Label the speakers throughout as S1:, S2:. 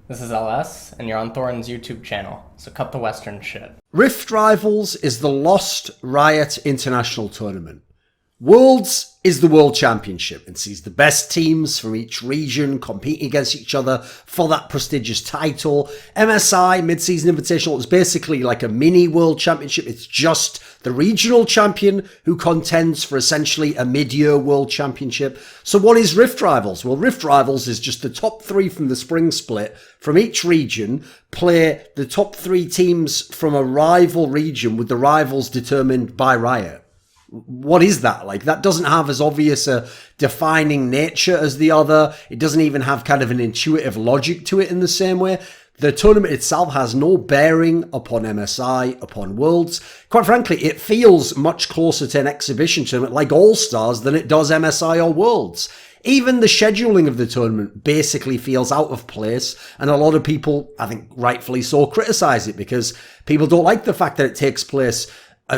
S1: This is LS, and you're on Thorin's YouTube channel, so cut the Western shit.
S2: Rift Rivals is the lost Riot International Tournament. Worlds is the World Championship and sees the best teams from each region competing against each other for that prestigious title. MSI, Mid-Season Invitational, is basically like a mini World Championship. It's just the regional champion who contends for essentially a mid-year World Championship. So what is Rift Rivals? Well, Rift Rivals is just the top three from the spring split from each region play the top three teams from a rival region with the rivals determined by Riot. What is that? Like, that doesn't have as obvious a defining nature as the other. It doesn't even have kind of an intuitive logic to it in the same way. The tournament itself has no bearing upon MSI, upon Worlds. Quite frankly, it feels much closer to an exhibition tournament like All-Stars than it does MSI or Worlds. Even the scheduling of the tournament basically feels out of place, and a lot of people, I think rightfully so, criticize it because people don't like the fact that it takes place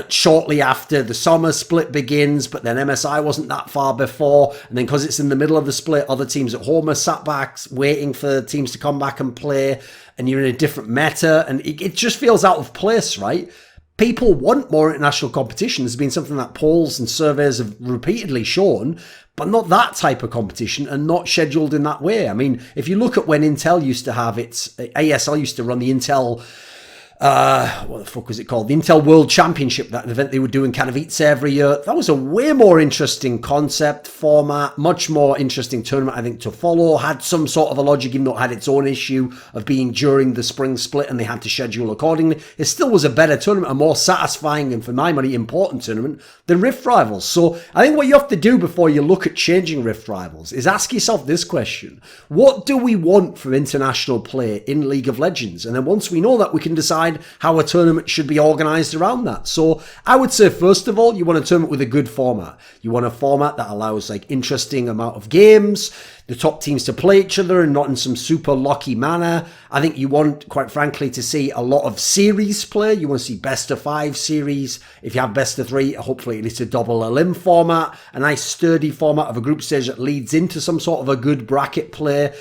S2: shortly after the summer split begins, but then MSI wasn't that far before, and then because it's in the middle of the split, other teams at home are sat back waiting for teams to come back and play, and you're in a different meta, and it just feels out of place, right? People want more international competition. There's been something that polls and surveys have repeatedly shown, but not that type of competition and not scheduled in that way. I mean, if you look at when Intel used to have its, ASL used to run the Intel what the fuck was it called? The Intel World Championship, that event they were doing kind of each every year. That was a way more interesting concept, format, much more interesting tournament, I think, to follow. Had some sort of a logic, even though it had its own issue of being during the spring split and they had to schedule accordingly. It still was a better tournament, a more satisfying and, for my money, important tournament than Rift Rivals. So I think what you have to do before you look at changing Rift Rivals is ask yourself this question. What do we want from international play in League of Legends? And then once we know that, we can decide how a tournament should be organised around that. So I would say, first of all, you want a tournament with a good format. You want a format that allows like interesting amount of games, the top teams to play each other and not in some super lucky manner. I think you want, quite frankly, to see a lot of series play. You want to see best of 5 series. If you have best of 3, hopefully it's a double elim format, a nice sturdy format of a group stage that leads into some sort of a good bracket play.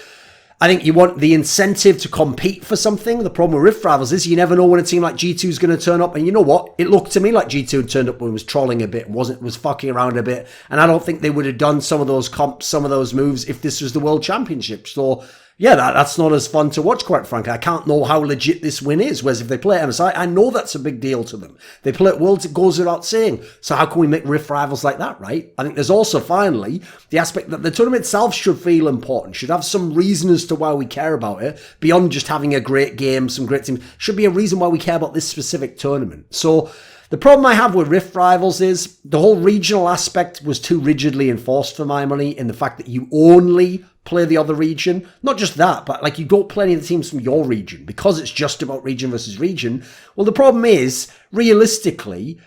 S2: I think you want the incentive to compete for something. The problem with Rift Rivals is you never know when a team like G2 is going to turn up. And you know what? It looked to me like G2 had turned up when it was trolling a bit, was fucking around a bit. And I don't think they would have done some of those comps, some of those moves if this was the World Championship. So yeah, that's not as fun to watch, quite frankly. I can't know how legit this win is. Whereas if they play at MSI, I know that's a big deal to them. They play at Worlds, it goes without saying. So how can we make Rift Rivals like that, right? I think there's also, finally, the aspect that the tournament itself should feel important, should have some reason as to why we care about it, beyond just having a great game, some great teams. Should be a reason why we care about this specific tournament. So the problem I have with Rift Rivals is the whole regional aspect was too rigidly enforced for my money, in the fact that you only play the other region. Not just that, but like you don't play any of the teams from your region because it's just about region versus region. Well, the problem is, realistically,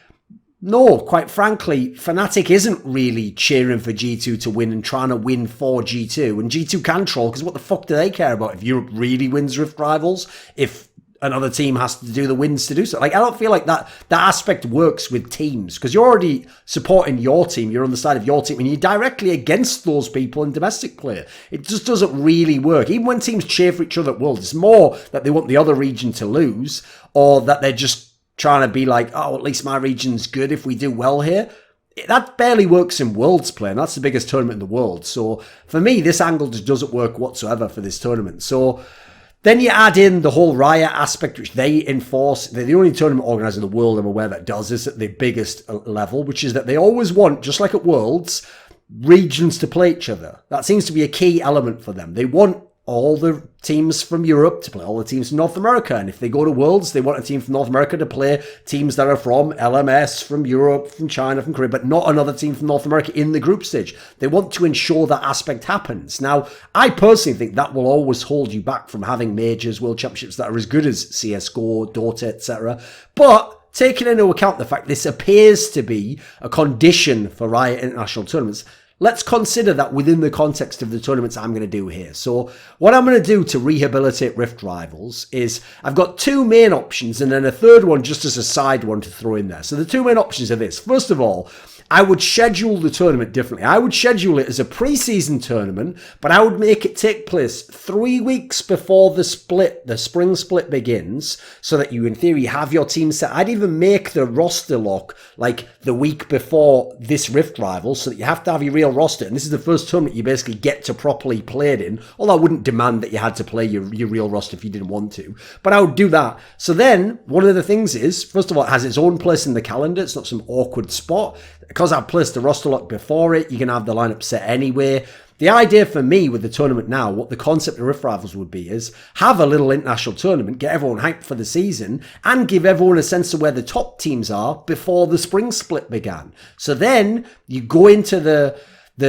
S2: no, quite frankly, Fnatic isn't really cheering for G2 to win and trying to win for G2. And G2 can troll, because what the fuck do they care about if Europe really wins Rift Rivals? If another team has to do the wins to do so. Like, I don't feel like that aspect works with teams, because you're already supporting your team, you're on the side of your team, and you're directly against those people in domestic play. It just doesn't really work. Even when teams cheer for each other at Worlds, it's more that they want the other region to lose, or that they're just trying to be like, oh, at least my region's good if we do well here. That barely works in Worlds play, and that's the biggest tournament in the world. So for me, this angle just doesn't work whatsoever for this tournament. So then you add in the whole Riot aspect, which they enforce. They're the only tournament organizer in the world I'm aware that does this at the biggest level, which is that they always want, just like at Worlds, regions to play each other. That seems to be a key element for them. They want all the teams from Europe to play all the teams from North America. And if they go to Worlds, they want a team from North America to play teams that are from LMS, from Europe, from China, from Korea, but not another team from North America in the group stage. They want to ensure that aspect happens. Now, I personally think that will always hold you back from having majors, world championships that are as good as CSGO, Dota, etc. But taking into account the fact this appears to be a condition for Riot International tournaments, let's consider that within the context of the tournaments I'm going to do here. So what I'm going to do to rehabilitate Rift Rivals is I've got 2 main options and then a third one just as a side one to throw in there. So the 2 main options are this. First of all, I would schedule the tournament differently. I would schedule it as a pre-season tournament, but I would make it take place 3 weeks before the spring split begins, so that you, in theory, have your team set. I'd even make the roster lock like the week before this Rift Rival, so that you have to have your real roster. And this is the first tournament you basically get to properly play it in, although I wouldn't demand that you had to play your real roster if you didn't want to. But I would do that. So then, one of the things is, first of all, it has its own place in the calendar. It's not some awkward spot. Because I've placed the roster lock before it, you can have the lineup set anyway. The idea for me with the tournament now, what the concept of Rift Rivals would be, is have a little international tournament, get everyone hyped for the season, and give everyone a sense of where the top teams are before the spring split began. So then you go into the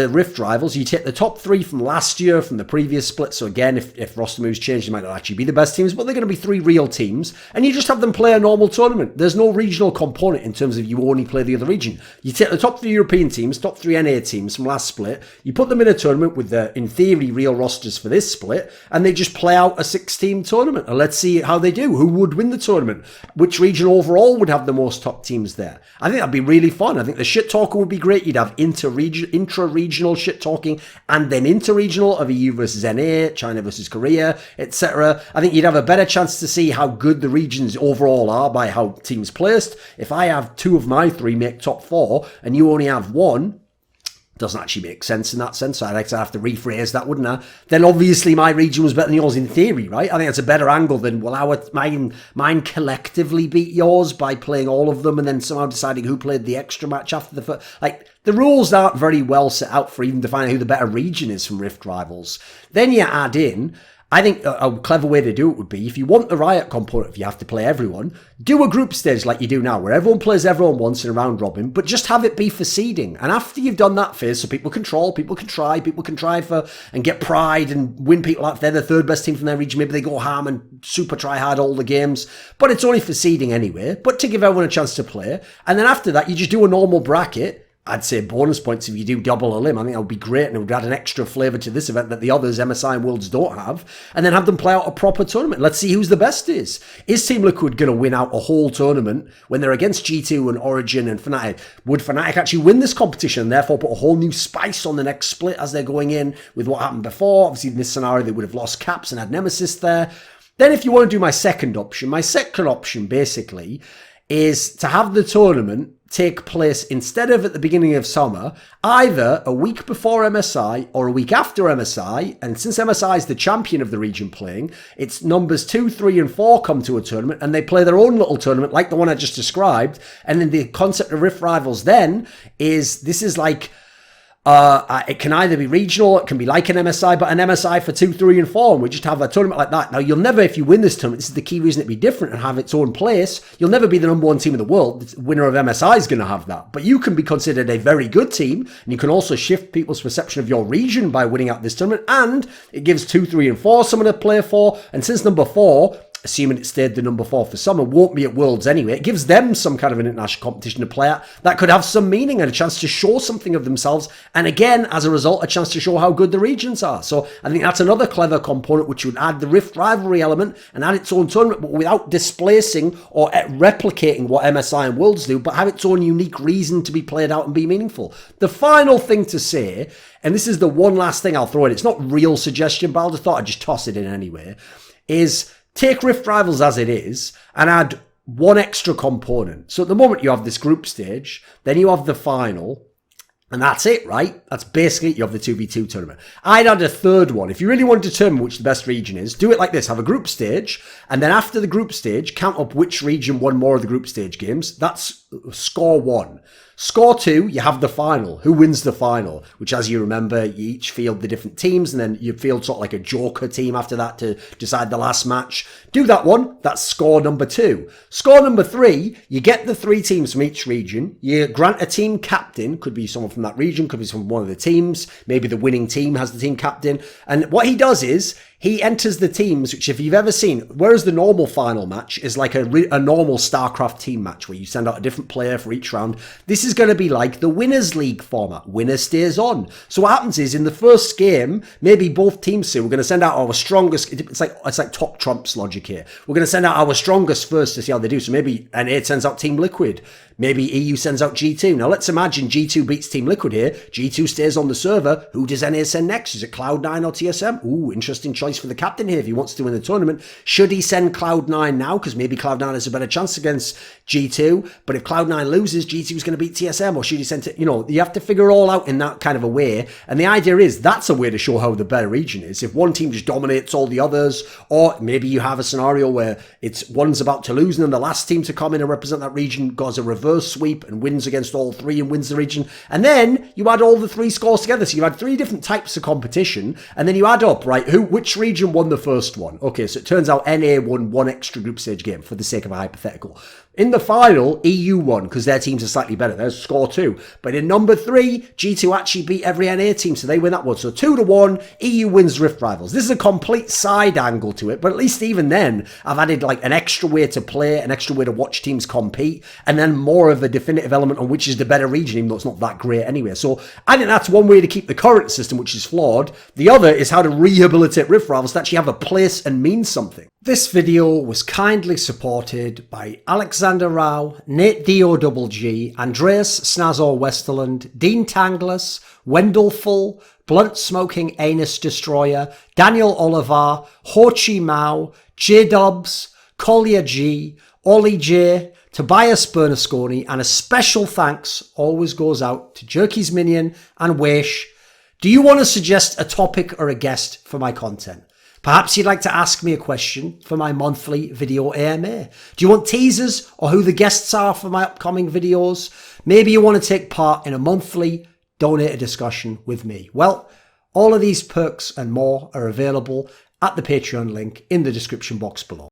S2: Rift Rivals, you take the top 3 from last year, from the previous split. So again, if roster moves change, they might not actually be the best teams, but they're going to be 3 real teams. And you just have them play a normal tournament. There's no regional component in terms of you only play the other region. You take the top 3 European teams, top 3 NA teams from last split, you put them in a tournament with the, in theory, real rosters for this split, and they just play out a 6-team tournament. And let's see how they do. Who would win the tournament? Which region overall would have the most top teams there? I think that'd be really fun. I think the shit talker would be great. You'd have intra-regional shit talking and then inter-regional of EU versus NA, China versus Korea, etc. I think you'd have a better chance to see how good the regions overall are by how teams placed. If I have 2 of my 3 make top 4 and you only have 1, doesn't actually make sense in that sense. So I'd like to have to rephrase that, wouldn't I? Then obviously my region was better than yours in theory, right? I think that's a better angle than, well, mine collectively beat yours by playing all of them and then somehow deciding who played the extra match after the first. Like, the rules aren't very well set out for even defining who the better region is from Rift Rivals. Then you add in, I think a clever way to do it would be, if you want the Riot component, if you have to play everyone, do a group stage like you do now, where everyone plays everyone once in a round robin, but just have it be for seeding. And after you've done that phase, so people can troll, people can try for and get pride and win people out. If they're the 3rd best team from their region, maybe they go ham and super try hard all the games. But it's only for seeding anyway, but to give everyone a chance to play. And then after that, you just do a normal bracket. I'd say bonus points if you do double a limb. I think that would be great, and it would add an extra flavour to this event that the others, MSI and Worlds, don't have. And then have them play out a proper tournament. Let's see who's the best is. Is Team Liquid going to win out a whole tournament when they're against G2 and Origin and Fnatic? Would Fnatic actually win this competition and therefore put a whole new spice on the next split as they're going in with what happened before? Obviously, in this scenario, they would have lost Caps and had Nemesis there. Then if you want to do my second option basically is to have the tournament take place instead of at the beginning of summer, either a week before MSI or a week after MSI. And since MSI is the champion of the region playing, it's numbers 2, 3, and 4 come to a tournament and they play their own little tournament like the one I just described. And then the concept of Rift Rivals then is, this is like, it can either be regional, it can be like an MSI, but an MSI for 2, 3, and 4, and we just have a tournament like that. Now, you'll never, if you win this tournament, this is the key reason it'd be different and have its own place, you'll never be the number 1 team in the world. The winner of MSI is going to have that. But you can be considered a very good team, and you can also shift people's perception of your region by winning out this tournament, and it gives 2, 3, and 4 someone to play for, and since number 4, assuming it stayed the number 4 for summer, won't be at Worlds anyway, it gives them some kind of an international competition to play at that could have some meaning and a chance to show something of themselves, and again, as a result, a chance to show how good the regions are. So I think that's another clever component which would add the Rift rivalry element and add its own tournament, but without displacing or replicating what MSI and Worlds do, but have its own unique reason to be played out and be meaningful. The final thing to say, and this is the one last thing I'll throw in, it's not real suggestion, but I just thought I'd just toss it in anyway, is take Rift Rivals as it is and add one extra component. So at the moment you have this group stage, then you have the final, and that's it, right? That's basically, you have the 2v2 tournament. I'd add a third one. If you really want to determine which the best region is, do it like this. Have a group stage, and then after the group stage, count up which region won more of the group stage games. That's score 1. Score 2, you have the final. Who wins the final? Which, as you remember, you each field the different teams, and then you field sort of like a joker team after that to decide the last match. Do that one. That's score number 2. Score number 3, you get the 3 teams from each region. You grant a team captain. Could be someone from that region, could be from one of the teams. Maybe the winning team has the team captain. And what he does is, he enters the teams, which if you've ever seen, whereas the normal final match is like a normal StarCraft team match where you send out a different player for each round, this is going to be like the Winners League format. Winner stays on. So what happens is in the first game, maybe both teams say we're going to send out our strongest. It's like top trumps logic here. We're going to send out our strongest first to see how they do. So maybe NA sends out Team Liquid. Maybe EU sends out G2. Now let's imagine G2 beats Team Liquid here. G2 stays on the server. Who does NA send next? Is it Cloud9 or TSM? Ooh, interesting choice for the captain here if he wants to win the tournament. Should he send Cloud9 now? Because maybe Cloud9 has a better chance against G2. But if Cloud9 loses, G2 is going to beat TSM. Or should he send it? You know, you have to figure it all out in that kind of a way. And the idea is that's a way to show how the better region is. If one team just dominates all the others, or maybe you have a scenario where it's one's about to lose and then the last team to come in and represent that region goes a reverse sweep and wins against all three and wins the region. And then you add all the three scores together. So you had three different types of competition and then you add up, right, which region won the first one? Okay, so it turns out NA won one extra group stage game for the sake of a hypothetical. In the final, EU won because their teams are slightly better. There's score 2. But in number 3, G2 actually beat every NA team, so they win that one. So 2-1, EU wins Rift Rivals. This is a complete side angle to it, but at least even then, I've added like an extra way to play, an extra way to watch teams compete, and then more of a definitive element on which is the better region, even though it's not that great anyway. So I think that's one way to keep the current system, which is flawed. The other is how to rehabilitate Rift Rivals to actually have a place and mean something. This video was kindly supported by Alexander Rao, NateDOhDoubleG, Andreas Snazore Westerlund, Dean Tanglis, Wendelful, Blunt Smoking Anus Destroyer, Daniel Olivar, Chi Mao, JDubs, Kolja G, OllieJ, Tobias Bernasconi, and a special thanks always goes out to Jerky's Minion and weixz. Do you want to suggest a topic or a guest for my content? Perhaps you'd like to ask me a question for my monthly video AMA. Do you want teasers or who the guests are for my upcoming videos? Maybe you want to take part in a monthly donated discussion with me. Well, all of these perks and more are available at the Patreon link in the description box below.